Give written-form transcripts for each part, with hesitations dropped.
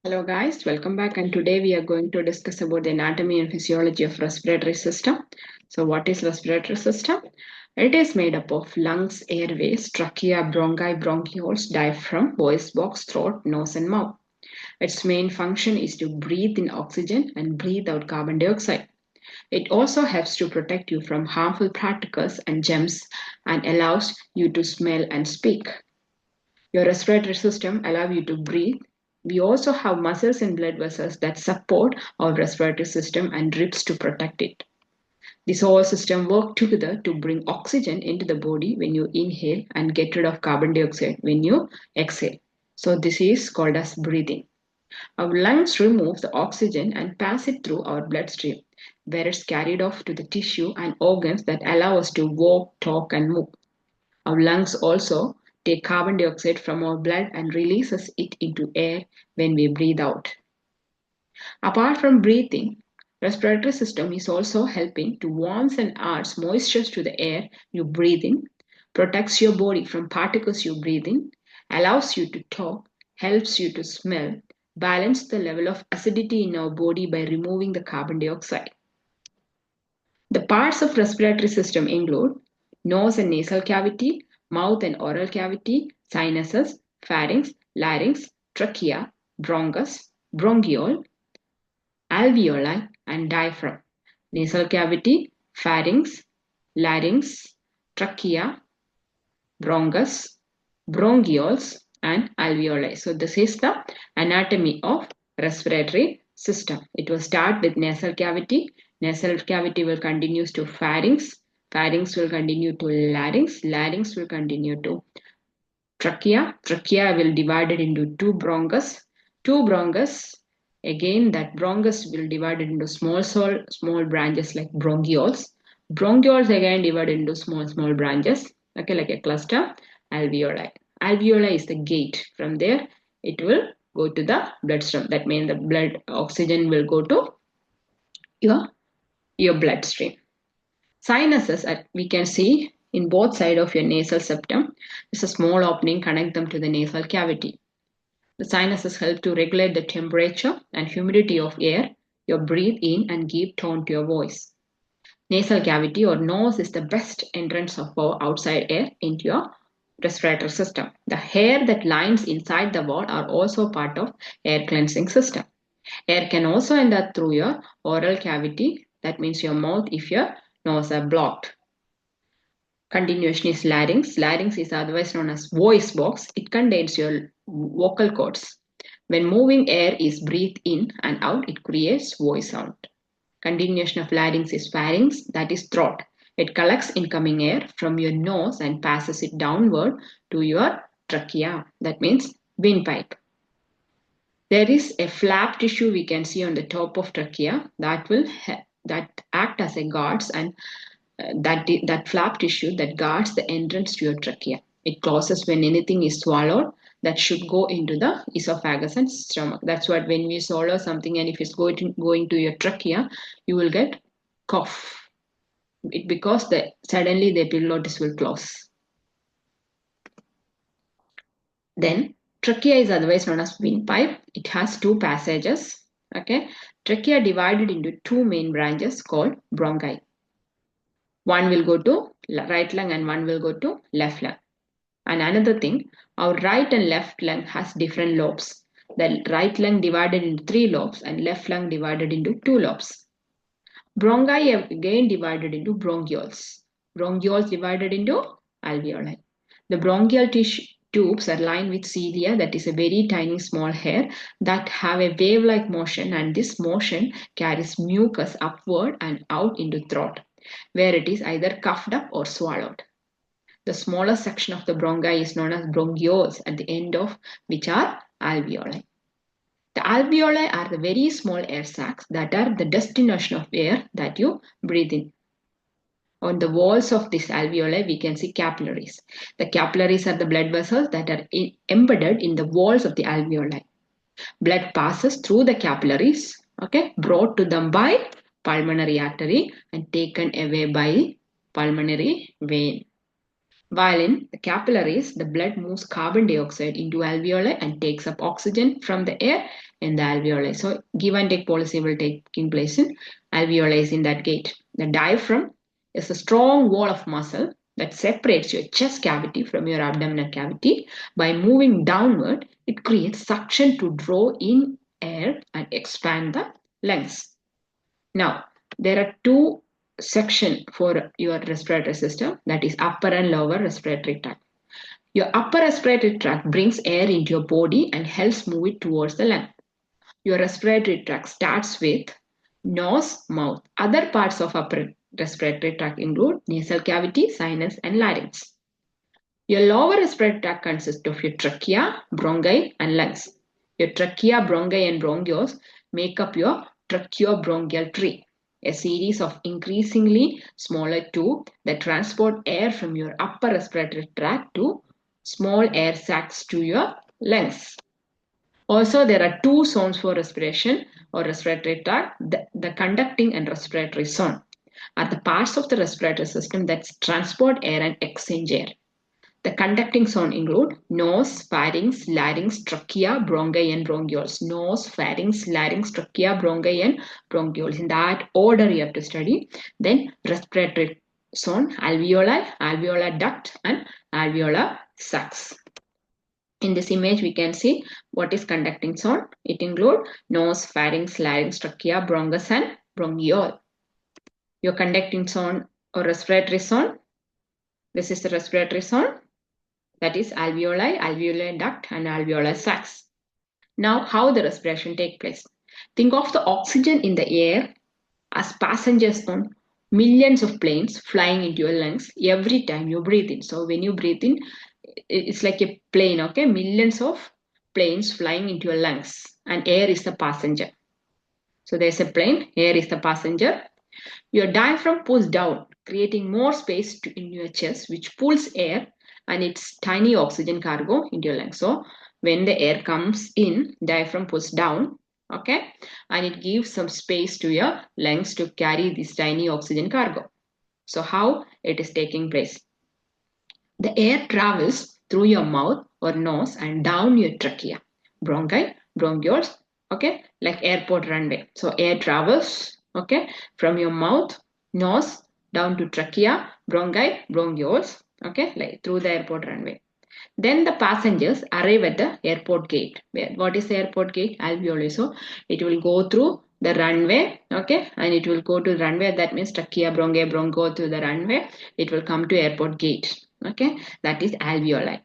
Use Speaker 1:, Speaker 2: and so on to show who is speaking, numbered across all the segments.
Speaker 1: Hello guys, welcome back, and today we are going to discuss about the anatomy and physiology of respiratory system. So what is respiratory system? It is made up of lungs, airways, trachea, bronchi, bronchioles, diaphragm, voice box, throat, nose and mouth. Its main function is to breathe in oxygen and breathe out carbon dioxide. It also helps to protect you from harmful particles and germs and allows you to smell and speak. Your respiratory system allows you to breathe. We also have muscles and blood vessels that support our respiratory system and ribs to protect it. This whole system work together to bring oxygen into the body when you inhale and get rid of carbon dioxide when you exhale. So this is called as breathing. Our lungs remove the oxygen and pass it through our bloodstream, where it's carried off to the tissue and organs that allow us to walk, talk, and move. Our lungs also take carbon dioxide from our blood and releases it into air when we breathe out. Apart from breathing, respiratory system is also helping to warm and adds moisture to the air you breathe in, protects your body from particles you breathe in, allows you to talk, helps you to smell, balance the level of acidity in our body by removing the carbon dioxide. The parts of respiratory system include nose and nasal cavity, mouth and oral cavity, sinuses, pharynx, larynx, trachea, bronchus, bronchiole, alveoli, and diaphragm. Nasal cavity, pharynx, larynx, trachea, bronchus, bronchioles, and alveoli. So this is the anatomy of respiratory system. It will start with nasal cavity. Nasal cavity will continue to pharynx. Pharynx will continue to larynx. Larynx will continue to trachea. Trachea will divide it into two bronchus. Two bronchus. Again, that bronchus will divide it into small branches like bronchioles. Bronchioles again divided into small branches. Okay, like a cluster. Alveoli. Alveoli is the gate. From there, it will go to the bloodstream. That means the blood oxygen will go to your bloodstream. Sinuses, we can see in both sides of your nasal septum. There's a small opening connect them to the nasal cavity. The sinuses help to regulate the temperature and humidity of air you breathe in and give tone to your voice. Nasal cavity or nose is the best entrance of our outside air into your respiratory system. The hair that lines inside the wall are also part of air cleansing system. Air can also enter through your oral cavity, that means your mouth, if your nose are blocked. Continuation is larynx. Larynx is otherwise known as voice box. It contains your vocal cords. When moving air is breathed in and out, it creates voice sound. Continuation of larynx is pharynx, that is throat. It collects incoming air from your nose and passes it downward to your trachea, that means windpipe. There is a flap tissue we can see on the top of trachea that act as a guards, and that flap tissue that guards the entrance to your trachea. It closes when anything is swallowed that should go into the esophagus and stomach. That's what when we swallow something and if it's going to your trachea, you will get cough. Because suddenly the epiglottis will close. Then trachea is otherwise known as windpipe. It has two passages. Okay, trachea divided into two main branches called bronchi. One will go to right lung and one will go to left lung. And another thing, our right and left lung has different lobes. The right lung divided into three lobes and left lung divided into two lobes. Bronchi again divided into bronchioles. Bronchioles divided into alveoli. The bronchial tubes are lined with cilia, that is a very tiny small hair that have a wave-like motion, and this motion carries mucus upward and out into throat, where it is either coughed up or swallowed. The smaller section of the bronchi is known as bronchioles, at the end of which are alveoli. The alveoli are the very small air sacs that are the destination of air that you breathe in. On the walls of this alveoli, we can see capillaries. The capillaries are the blood vessels that are embedded in the walls of the alveoli. Blood passes through the capillaries, okay, brought to them by pulmonary artery and taken away by pulmonary vein. While in the capillaries, the blood moves carbon dioxide into alveoli and takes up oxygen from the air in the alveoli. So give and take policy will taking place in alveoli in that gate. The diaphragm is a strong wall of muscle that separates your chest cavity from your abdominal cavity. By moving downward, it creates suction to draw in air and expand the lungs. Now, there are two sections for your respiratory system, that is upper and lower respiratory tract. Your upper respiratory tract brings air into your body and helps move it towards the lung. Your respiratory tract starts with nose, mouth. Other parts of upper respiratory tract include nasal cavity, sinus, and larynx. Your lower respiratory tract consists of your trachea, bronchi, and lungs. Your trachea, bronchi, and bronchioles make up your tracheobronchial tree, a series of increasingly smaller tubes that transport air from your upper respiratory tract to small air sacs to your lungs. Also, there are two zones for respiration or respiratory tract. The conducting and respiratory zone are the parts of the respiratory system that transport air and exchange air. The conducting zone include nose, pharynx, larynx, trachea, bronchi, and bronchioles. Nose, pharynx, larynx, trachea, bronchi, and bronchioles. In that order you have to study. Then respiratory zone, alveoli, alveolar duct, and alveolar sacs. In this image, we can see what is conducting zone. It includes nose, pharynx, larynx, trachea, bronchus, and bronchiole. Your conducting zone or respiratory zone. This is the respiratory zone. That is alveoli, alveolar duct, and alveolar sacs. Now, how the respiration takes place. Think of the oxygen in the air as passengers on millions of planes flying into your lungs every time you breathe in. So when you breathe in, it's like a plane, okay? Millions of planes flying into your lungs, and air is the passenger. So there's a plane, air is the passenger. Your diaphragm pulls down, creating more space in your chest, which pulls air and its tiny oxygen cargo into your lungs. So when the air comes in, diaphragm pulls down, okay, and it gives some space to your lungs to carry this tiny oxygen cargo. So how it is taking place? The air travels through your mouth or nose and down your trachea, bronchi, bronchioles, okay, like airport runway. So air travels, okay, from your mouth, nose, down to trachea, bronchi, bronchioles, okay, like through the airport runway. Then the passengers arrive at the airport gate. What is the airport gate? Alveoli. So it will go through the runway, okay, and it will go to the runway. That means trachea, bronchi, broncho through the runway. It will come to airport gate, okay. That is alveoli.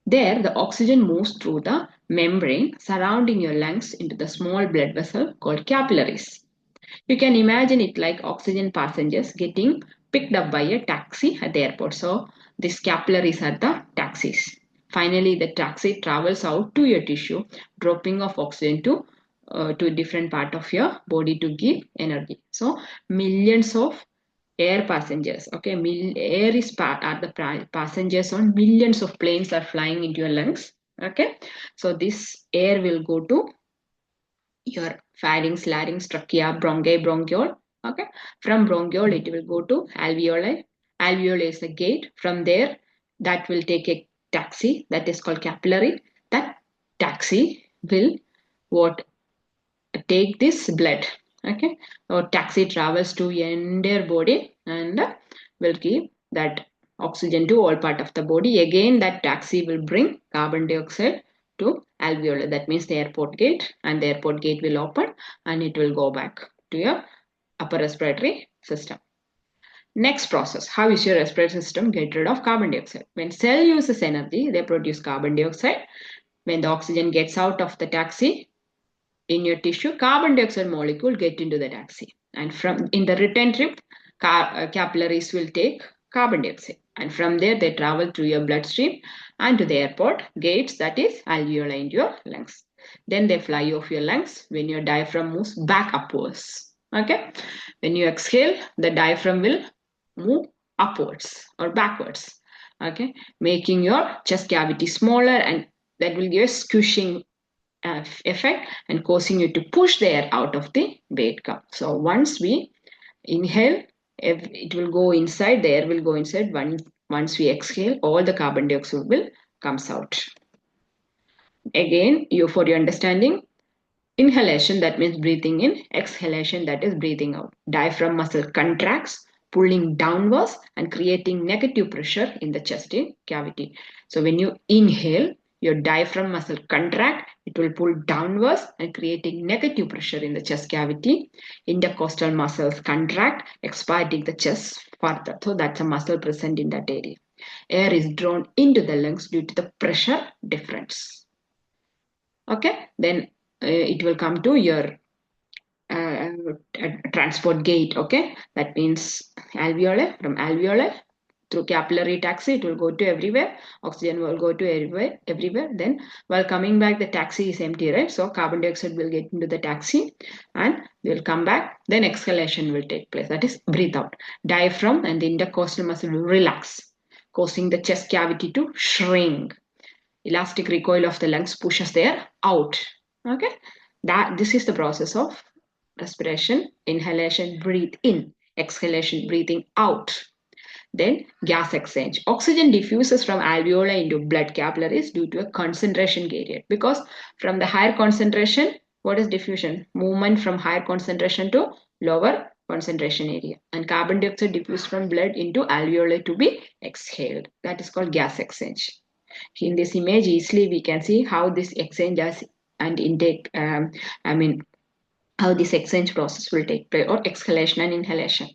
Speaker 1: There, the oxygen moves through the membrane surrounding your lungs into the small blood vessel called capillaries. You can imagine it like oxygen passengers getting picked up by a taxi at the airport. So these capillaries are the taxis. Finally, the taxi travels out to your tissue, dropping off oxygen to a different part of your body to give energy. So millions of air passengers, okay, air is are the passengers on millions of planes are flying into your lungs, okay. So this air will go to your pharynx, larynx, trachea, bronchi, bronchiole. Okay, from bronchiole it will go to alveoli. Alveoli is the gate. From there, that will take a taxi that is called capillary. That taxi will what take this blood. Okay, or taxi travels to your entire body and will give that oxygen to all part of the body. Again, that taxi will bring carbon dioxide to alveoli. That means the airport gate, and the airport gate will open and it will go back to your upper respiratory system. Next process, how is your respiratory system get rid of carbon dioxide? When cell uses energy, they produce carbon dioxide. When the oxygen gets out of the taxi in your tissue, carbon dioxide molecule get into the taxi. And from in the return trip, capillaries will take carbon dioxide. And from there, they travel through your bloodstream and to the airport gates, that is alveoli into your lungs. Then they fly off your lungs when your diaphragm moves back upwards. Okay. When you exhale, the diaphragm will move upwards or backwards. Okay. Making your chest cavity smaller, and that will give a squishing effect and causing you to push the air out of the bait cup. So once we inhale, it will go inside, the air will go inside. Once we exhale, all the carbon dioxide will comes out. Again, for your understanding, inhalation, that means breathing in. Exhalation, that is breathing out. Diaphragm muscle contracts, pulling downwards and creating negative pressure in the chest cavity. So when you inhale, your diaphragm muscle contract, it will pull downwards and creating negative pressure in the chest cavity. Intercostal muscles contract, expanding the chest further. So that's a muscle present in that area. Air is drawn into the lungs due to the pressure difference. Okay, then it will come to your transport gate. Okay, that means alveoli, from alveoli through capillary taxi, it will go to everywhere. Oxygen will go to everywhere. Then while coming back, the taxi is empty, right? So carbon dioxide will get into the taxi and will come back. Then exhalation will take place. That is breathe out. Diaphragm and the intercostal muscle will relax, causing the chest cavity to shrink. Elastic recoil of the lungs pushes the air out. Okay, this is the process of respiration. Inhalation, breathe in. Exhalation, breathing out. Then gas exchange. Oxygen diffuses from alveoli into blood capillaries due to a concentration gradient. Because from the higher concentration, what is diffusion? Movement from higher concentration to lower concentration area. And carbon dioxide diffused from blood into alveoli to be exhaled. That is called gas exchange. In this image, easily we can see how this exchange and intake, how this exchange process will take place, or exhalation and inhalation.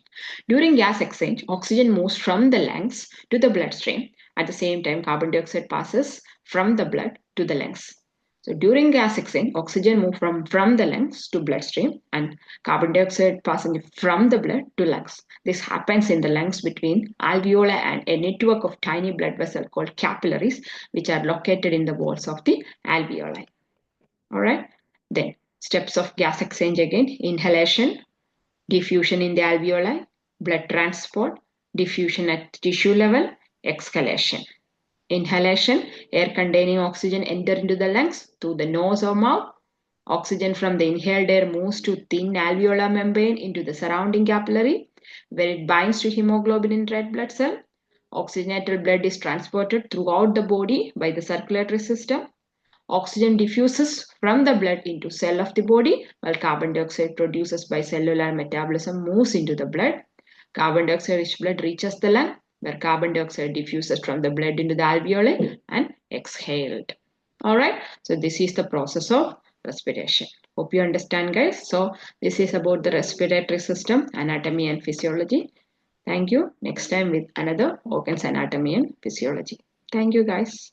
Speaker 1: During gas exchange, oxygen moves from the lungs to the bloodstream. At the same time, carbon dioxide passes from the blood to the lungs. So during gas exchange, oxygen moves from the lungs to bloodstream and carbon dioxide passing from the blood to lungs. This happens in the lungs between alveoli and a network of tiny blood vessels called capillaries, which are located in the walls of the alveoli. All right. Then steps of gas exchange again: inhalation, diffusion in the alveoli, blood transport, diffusion at tissue level, exhalation. Inhalation, air containing oxygen enter into the lungs through the nose or mouth. Oxygen from the inhaled air moves to thin alveolar membrane into the surrounding capillary, where it binds to hemoglobin in red blood cell. Oxygenated blood is transported throughout the body by the circulatory system. Oxygen diffuses from the blood into cell of the body, while carbon dioxide produced by cellular metabolism moves into the blood. Carbon dioxide-rich blood reaches the lung, where carbon dioxide diffuses from the blood into the alveoli and exhaled. All right, so this is the process of respiration. Hope you understand, guys. So this is about the respiratory system, anatomy and physiology. Thank you. Next time with another organs, anatomy and physiology. Thank you, guys.